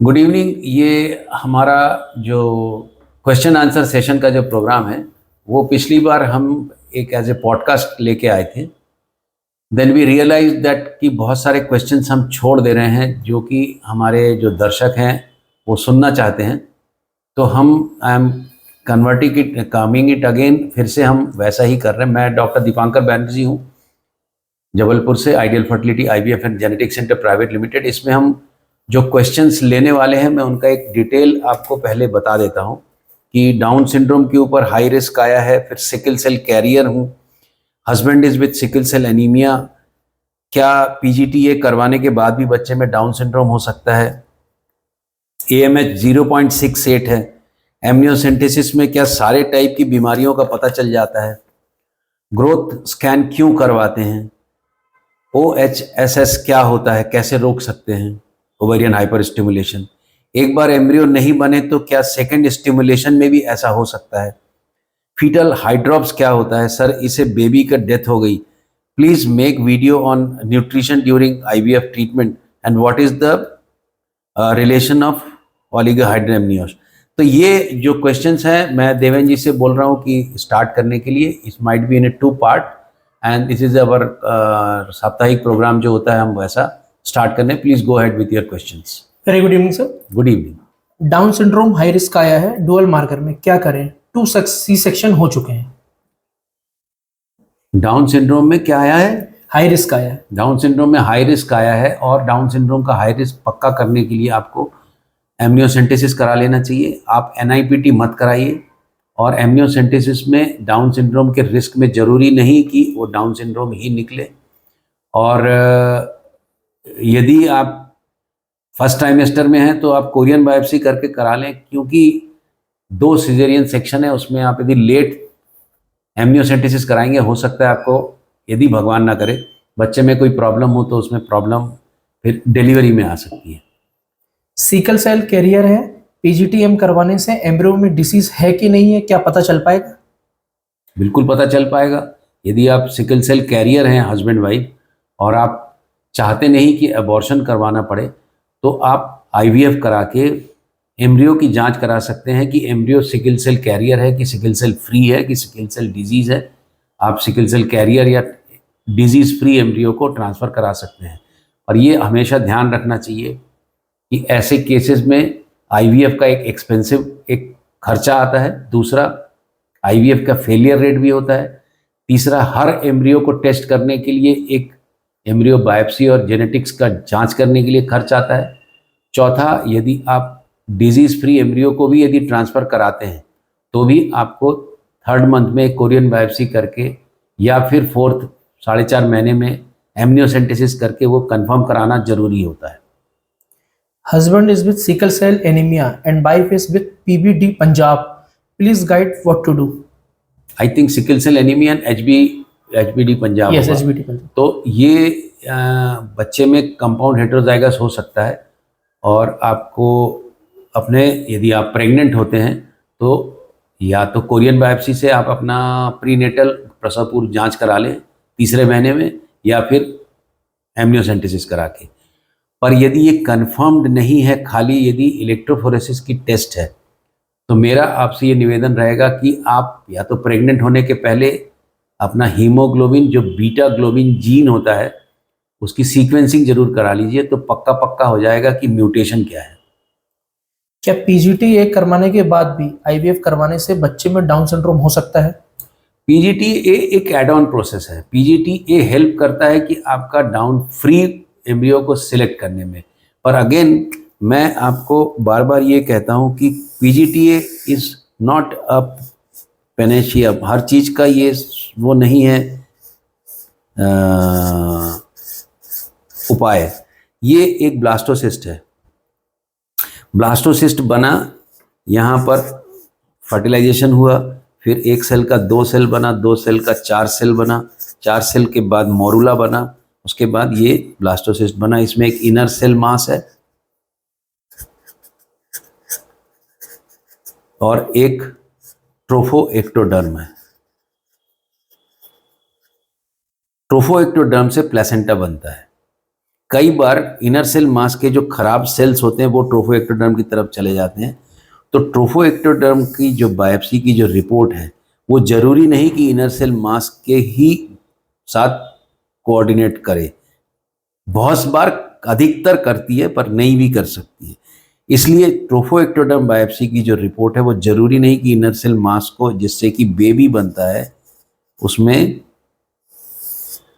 Good evening. ये हमारा जो क्वेश्चन आंसर सेशन का जो प्रोग्राम है वो पिछली बार हम एक एज ए पॉडकास्ट लेके आए थे। देन वी रियलाइज दैट कि बहुत सारे क्वेश्चंस हम छोड़ दे रहे हैं जो कि हमारे जो दर्शक हैं वो सुनना चाहते हैं। तो हम I am converting it coming it again, फिर से हम वैसा ही कर रहे हैं। मैं डॉक्टर दीपांकर बैनर्जी हूँ, जबलपुर से, ideal fertility IVF and genetic centre private limited. इसमें हम जो क्वेश्चंस लेने वाले हैं मैं उनका एक डिटेल आपको पहले बता देता हूं कि डाउन सिंड्रोम के ऊपर हाई रिस्क आया है, फिर सिकल सेल कैरियर हूं, husband is with sickle cell anaemia, क्या PGTA करवाने के बाद भी बच्चे में डाउन सिंड्रोम हो सकता है, AMH 0.68 है, एमनियोसेंटेसिस में क्या सारे टाइप की बीमारियों का पता चल जाता है, ग्रोथ स्कैन क्यों करवाते हैं, OHSS क्या होता है, कैसे रोक सकते हैं, ओवेरियन हाइपर स्टिमुलेशन, एक बार एम्ब्रियो नहीं बने तो क्या सेकंड स्टिमुलेशन में भी ऐसा हो सकता है, फीटल हाइड्रॉप्स क्या होता है, सर इसे बेबी का डेथ हो गई, please make video on nutrition during IVF treatment and what is the relation of oligohydramnios. तो ये जो क्वेश्चंस हैं मैं देवेंद्र जी से बोल रहा हूँ कि स्टार्ट करने के लिए। It might be in A 2 part and this is our साप्ताहिक प्रोग्राम जो होता है हम वैसा स्टार्ट करने। Please go ahead with your questions. Very good evening sir. Good evening. Down syndrome high risk आया है डुअल मार्कर में, क्या करें? 2 सी सेक्शन हो चुके हैं। डाउन सिंड्रोम में क्या आया है? हाई रिस्क आया है। डाउन सिंड्रोम में हाई रिस्क आया है और डाउन सिंड्रोम का हाई रिस्क पक्का करने के लिए आपको एमनियोसेंटेसिस करा लेना चाहिए। आप NIPT मत कराइए। और एमनियोसेंटेसिस में डाउन सिंड्रोम के रिस्क में ज़रूरी नहीं कि वो डाउन सिंड्रोम ही निकले। और यदि आप फर्स्ट ट्राइमेस्टर में हैं तो आप कोरियन बायोप्सी करके करा लें, क्योंकि 2 सिजेरियन सेक्शन है, उसमें आप यदि लेट एमनियोसेंटेसिस कराएंगे हो सकता है आपको, यदि भगवान ना करे बच्चे में कोई प्रॉब्लम हो तो उसमें प्रॉब्लम फिर डिलीवरी में आ सकती है। सिकल सेल कैरियर है, PGTM करवाने से एम्ब्रियो में डिसीज है कि नहीं है, क्या पता चल पाएगा? बिल्कुल पता चल पाएगा। यदि आप सिकल सेल कैरियर हैं, हस्बैंड वाइफ, और आप चाहते नहीं कि अबॉर्शन करवाना पड़े, तो आप IVF करा के एम्ब्रियो की जांच करा सकते हैं कि एम्ब्रियो सिकल सेल कैरियर है कि सिकल सेल फ्री है कि सिकल सेल डिजीज़ है। आप सिकल सेल कैरियर या डिजीज़ फ्री एम्ब्रियो को ट्रांसफ़र करा सकते हैं। और ये हमेशा ध्यान रखना चाहिए कि ऐसे केसेस में IVF का एक एक्सपेंसिव एक खर्चा आता है, दूसरा IVF का फेलियर रेट भी होता है, तीसरा हर एम्ब्रियो को टेस्ट करने के लिए एक एम्ब्रियो बायोप्सी और जेनेटिक्स का जांच करने के लिए खर्च आता है, चौथा यदि आप डिजीज़ फ्री एम्ब्रियो को भी यदि ट्रांसफ़र कराते हैं तो भी आपको 3rd मंथ में कोरियन बायोप्सी करके या फिर 4th 4.5 महीने में एमनियोसेंटेसिस करके वो कंफर्म कराना जरूरी होता है। Husband is with sickle cell anaemia and wife is with PBD Punjab, please guide what to do. I think sickle cell anaemia and HBD Punjab. Yes, HBD Punjab. तो ये बच्चे में कंपाउंड हेटेरोजाइगस हो सकता है और आपको अपने, यदि आप प्रेग्नेंट होते हैं तो या तो कोरियन बायोप्सी से आप अपना प्रीनेटल प्रसव पूर्व जांच करा लें 3रे महीने में, या फिर एमनियोसेंटेसिस करा के। पर यदि ये कंफर्म्ड नहीं है, खाली यदि इलेक्ट्रोफोरेसिस की टेस्ट है, तो मेरा आपसे ये निवेदन रहेगा कि आप या तो प्रेग्नेंट होने के पहले अपना हीमोग्लोबिन, जो बीटा ग्लोबिन जीन होता है, उसकी सीक्वेंसिंग जरूर करा लीजिए, तो पक्का हो जाएगा कि म्यूटेशन क्या है। क्या PGTA करवाने के बाद भी IVF करवाने से बच्चे में डाउन सिंड्रोम हो सकता है? PGTA एक एड ऑन प्रोसेस है। PGTA हेल्प करता है कि आपका डाउन फ्री एम्ब्रियो को सिलेक्ट करने में। पर अगेन मैं आपको बार बार ये कहता हूँ कि PGTA is not a panacea, हर चीज़ का ये वो नहीं है उपाय। ये एक ब्लास्टोसिस्ट है, ब्लास्टोसिस्ट बना, यहाँ पर फर्टिलाइजेशन हुआ, फिर 1 सेल का 2 सेल बना, 2 सेल का 4 सेल बना, 4 सेल के बाद मोरूला बना, उसके बाद ये ब्लास्टोसिस्ट बना। इसमें एक इनर सेल मास है और एक ट्रोफोएक्टोडर्म है। ट्रोफोएक्टोडर्म से प्लेसेंटा बनता है। कई बार इनर सेल मास के जो खराब सेल्स होते हैं वो ट्रोफोएक्टोडर्म की तरफ चले जाते हैं। तो ट्रोफोएक्टोडर्म की जो बायोप्सी की जो रिपोर्ट है वो जरूरी नहीं कि इनर सेल मास के ही साथ कोऑर्डिनेट करे, बहुत बार अधिकतर करती है पर नहीं भी कर सकती है। इसलिए ट्रोफोएक्टोडर्म बायोप्सी की जो रिपोर्ट है वो जरूरी नहीं कि इनर सेल मास को जिससे कि बेबी बनता है उसमें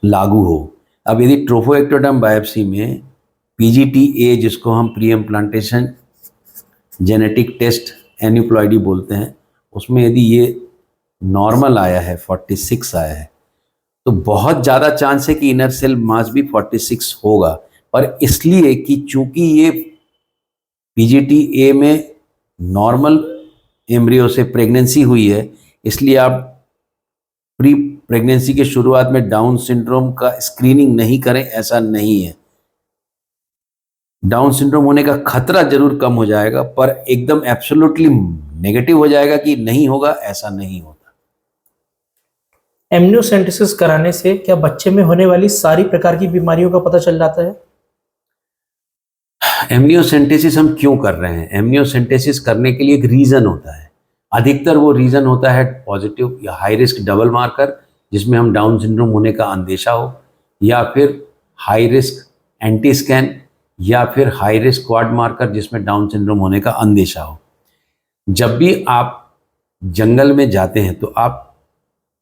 लागू हो। अब यदि ट्रोफोएक्टोडर्म बायोप्सी में PGTA जिसको हम pre implantation genetic test aneuploidy बोलते हैं, उसमें यदि ये नॉर्मल आया है 46 आया है तो बहुत ज़्यादा चांस है कि इनर सेल मास भी 46 होगा। पर इसलिए कि चूंकि ये PGTA में नॉर्मल एम्ब्रियो से प्रेगनेंसी हुई है इसलिए आप प्री प्रेगनेंसी के शुरुआत में डाउन सिंड्रोम का स्क्रीनिंग नहीं करें, ऐसा नहीं है। डाउन सिंड्रोम होने का खतरा जरूर कम हो जाएगा पर एकदम एब्सोल्युटली नेगेटिव हो जाएगा कि नहीं होगा, ऐसा नहीं होता। एमनियोसेंटेसिस कराने से क्या बच्चे में होने वाली सारी प्रकार की बीमारियों का पता चल जाता है? एमनियोसेंटेसिस हम क्यों कर रहे हैं? एमनियोसेंटेसिस करने के लिए एक रीज़न होता है। अधिकतर वो रीज़न होता है पॉजिटिव या हाई रिस्क डबल मार्कर जिसमें हम डाउन सिंड्रोम होने का अंदेशा हो, या फिर हाई रिस्क एंटी स्कैन, या फिर हाई रिस्क क्वाड मार्कर जिसमें डाउन सिंड्रोम होने का अंदेशा हो। जब भी आप जंगल में जाते हैं तो आप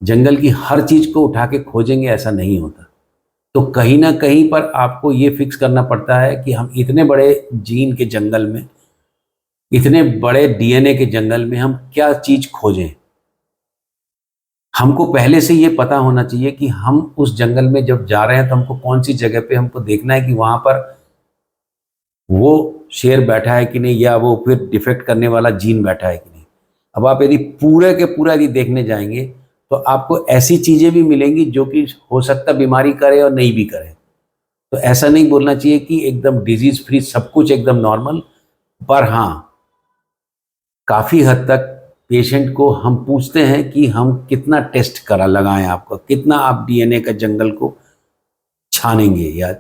जंगल की हर चीज़ को उठा के खोजेंगे, ऐसा नहीं होता। तो कहीं ना कहीं पर आपको ये फिक्स करना पड़ता है कि हम इतने बड़े जीन के जंगल में, इतने बड़े DNA के जंगल में हम क्या चीज़ खोजें। हमको पहले से ये पता होना चाहिए कि हम उस जंगल में जब जा रहे हैं तो हमको कौन सी जगह पे हमको देखना है कि वहाँ पर वो शेर बैठा है कि नहीं, या वो फिर डिफेक्ट करने वाला जीन बैठा है कि नहीं। अब आप यदि पूरे के पूरा यदि देखने जाएंगे तो आपको ऐसी चीज़ें भी मिलेंगी जो कि हो सकता बीमारी करे और नहीं भी करे। तो ऐसा नहीं बोलना चाहिए कि एकदम डिजीज फ्री सब कुछ एकदम नॉर्मल, पर हाँ काफ़ी हद तक पेशेंट को हम पूछते हैं कि हम कितना टेस्ट करा लगाएं, आपको कितना आप DNA का जंगल को छानेंगे या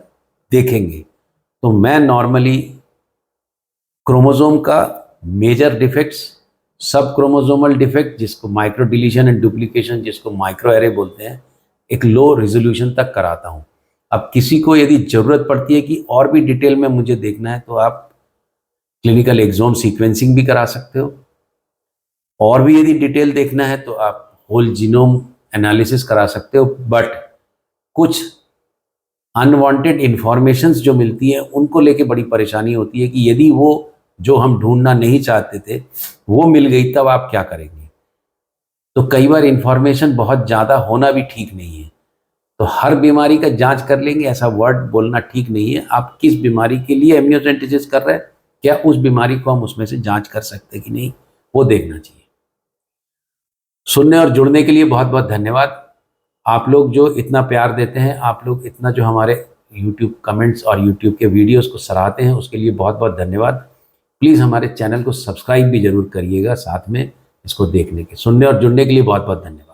देखेंगे। तो मैं नॉर्मली क्रोमोसोम का मेजर डिफेक्ट्स, सब क्रोमोसोमल डिफेक्ट जिसको माइक्रो डिलीशन एंड डुप्लीकेशन जिसको माइक्रो एरे बोलते हैं, एक लो रेजोल्यूशन तक कराता हूँ। अब किसी को यदि ज़रूरत पड़ती है कि और भी डिटेल में मुझे देखना है तो आप क्लिनिकल एक्सोम सीक्वेंसिंग भी करा सकते हो, और भी यदि डिटेल देखना है तो आप होल जीनोम एनालिसिस करा सकते हो। बट कुछ अनवांटेड इन्फॉर्मेशंस जो मिलती है उनको लेके बड़ी परेशानी होती है कि यदि वो जो हम ढूंढना नहीं चाहते थे वो मिल गई तब आप क्या करेंगे। तो कई बार इन्फॉर्मेशन बहुत ज़्यादा होना भी ठीक नहीं है। तो हर बीमारी का जांच कर लेंगे ऐसा वर्ड बोलना ठीक नहीं है। आप किस बीमारी के लिए एमनियोसेंटेसिस कर रहे हैं, क्या उस बीमारी को हम उसमें से जांच कर सकते हैं कि नहीं, वो देखना चाहिए। सुनने और जुड़ने के लिए बहुत बहुत धन्यवाद। आप लोग जो इतना प्यार देते हैं, आप लोग इतना जो हमारे YouTube कमेंट्स और YouTube के वीडियोस को सराहते हैं, उसके लिए बहुत बहुत धन्यवाद। प्लीज़ हमारे चैनल को सब्सक्राइब भी ज़रूर करिएगा साथ में इसको देखने के। सुनने और जुड़ने के लिए बहुत बहुत धन्यवाद।